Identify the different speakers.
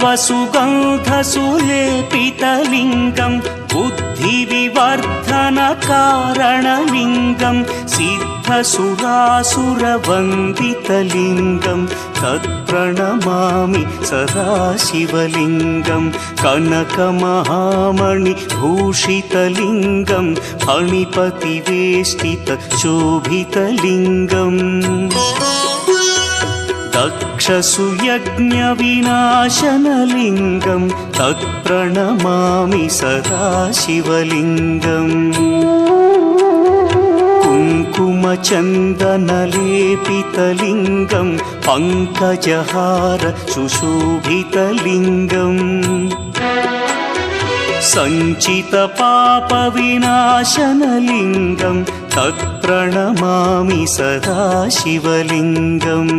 Speaker 1: सर्वसुगन्धसुलेपितलिङ्गं बुद्धिविवर्धनकारणलिङ्गं सिद्धसुरासुरवन्दितलिङ्गं तत्प्रणमामि सदा शिवलिङ्गं कनकमहामणिभूषितलिङ्गं फणिपतिवेष्टितशोभितलिङ्गम् दक्षसुयज्ञविनाशनलिङ्गं तत्प्रणमामि सदा शिवलिङ्गम् कुङ्कुमचन्दनलेपितलिङ्गं पङ्कजहार सुशोभितलिङ्गम् सञ्चितपापविनाशनलिङ्गं तत्प्रणमामि सदा शिवलिङ्गम्